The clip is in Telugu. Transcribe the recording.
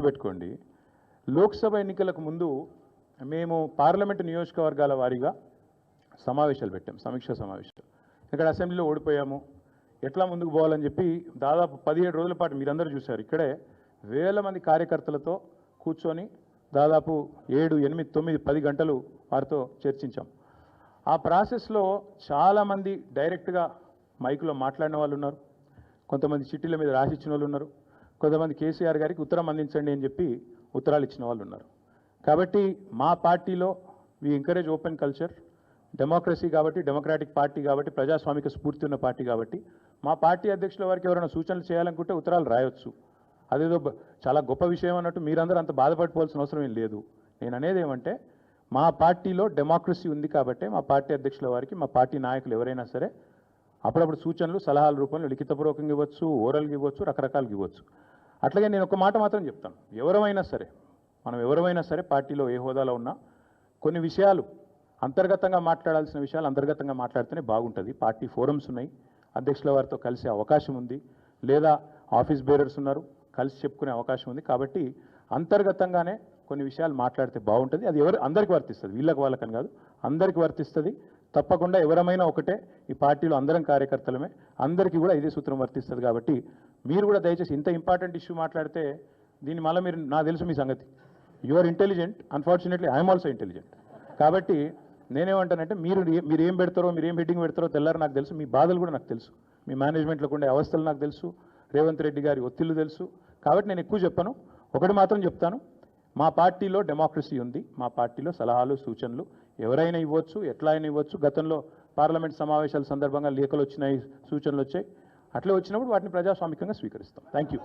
గుర్తుపెట్టుకోండి, లోక్సభ ఎన్నికలకు ముందు మేము పార్లమెంటు నియోజకవర్గాల వారీగా సమావేశాలు పెట్టాం, సమీక్షా సమావేశాలు. ఇక్కడ అసెంబ్లీలో ఓడిపోయాము, ఎట్లా ముందుకు పోవాలని చెప్పి దాదాపు 17 రోజుల పాటు మీరందరూ చూశారు. ఇక్కడే వేల మంది కార్యకర్తలతో కూర్చొని దాదాపు 7, 8, 9, 10 గంటలు వారితో చర్చించాం. ఆ ప్రాసెస్లో చాలామంది డైరెక్ట్గా మైకులో మాట్లాడిన వాళ్ళు ఉన్నారు, కొంతమంది చిట్టీల మీద రాసిచ్చిన వాళ్ళు ఉన్నారు, కొంతమంది కేసీఆర్ గారికి ఉత్తరం అందించండి అని చెప్పి ఉత్తరాలు ఇచ్చిన వాళ్ళు ఉన్నారు. కాబట్టి మా పార్టీలో we encourage open culture, democracy కాబట్టి, డెమోక్రాటిక్ పార్టీ కాబట్టి, ప్రజాస్వామిక స్ఫూర్తి ఉన్న పార్టీ కాబట్టి మా పార్టీ అధ్యక్షుల వారికి ఎవరైనా సూచనలు చేయాలనుకుంటే ఉత్తరాలు రాయొచ్చు. అదేదో చాలా గొప్ప విషయం అన్నట్టు మీరందరూ అంత బాధపడిపోవాల్సిన అవసరం ఏం లేదు. నేను అనేది ఏమంటే మా పార్టీలో డెమోక్రసీ ఉంది కాబట్టి మా పార్టీ అధ్యక్షుల వారికి మా పార్టీ నాయకులు ఎవరైనా సరే అప్పుడప్పుడు సూచనలు సలహాల రూపంలో లిఖితపూర్వకంగా ఇవ్వచ్చు, ఓరల్గా ఇవ్వచ్చు, రకరకాలుగా ఇవ్వచ్చు. అట్లాగే నేను ఒక మాట మాత్రం చెప్తాను, మనం ఎవరైనా సరే పార్టీలో ఏ హోదాలో ఉన్నా కొన్ని విషయాలు అంతర్గతంగా మాట్లాడాల్సిన విషయాలు అంతర్గతంగా మాట్లాడితేనే బాగుంటుంది. పార్టీ ఫోరమ్స్ ఉన్నాయి, అధ్యక్షుల వారితో కలిసే అవకాశం ఉంది, లేదా ఆఫీస్ బేరర్స్ ఉన్నారు, కలిసి చెప్పుకునే అవకాశం ఉంది. కాబట్టి అంతర్గతంగానే కొన్ని విషయాలు మాట్లాడితే బాగుంటుంది. అది అందరికీ వర్తిస్తుంది, వీళ్ళకి వాళ్ళకని కాదు, అందరికీ వర్తిస్తుంది. తప్పకుండా ఎవరమైనా ఒకటే, ఈ పార్టీలో అందరం కార్యకర్తలమే, అందరికీ కూడా ఇదే సూత్రం వర్తిస్తుంది. కాబట్టి మీరు కూడా దయచేసి ఇంత ఇంపార్టెంట్ ఇష్యూ మాట్లాడితే దీన్ని మళ్ళీ మీరు, నాకు తెలుసు మీ సంగతి, you are intelligent, unfortunately I'm also intelligent. కాబట్టి నేనేమంటానంటే మీరు ఏం పెడతారో, మీరు ఏం హెడ్డింగ్ పెడతారో తెల్లారు నాకు తెలుసు, మీ బాధలు కూడా నాకు తెలుసు, మీ మేనేజ్మెంట్లోకి ఉండే అవస్థలు నాకు తెలుసు, రేవంత్ రెడ్డి గారి ఒత్తిళ్లు తెలుసు. కాబట్టి నేను ఎక్కువ చెప్పను, ఒకటి మాత్రం చెప్తాను, మా పార్టీలో డెమోక్రసీ ఉంది, మా పార్టీలో సలహాలు సూచనలు ఎవరైనా ఇవ్వచ్చు, ఎట్లా అయినా ఇవ్వచ్చు. గతంలో పార్లమెంట్ సమావేశాల సందర్భంగా లేఖలు వచ్చినాయి, సూచనలు వచ్చాయి, అట్లే వచ్చినప్పుడు వాటిని ప్రజాస్వామికంగా స్వీకరిస్తాం. Thank you.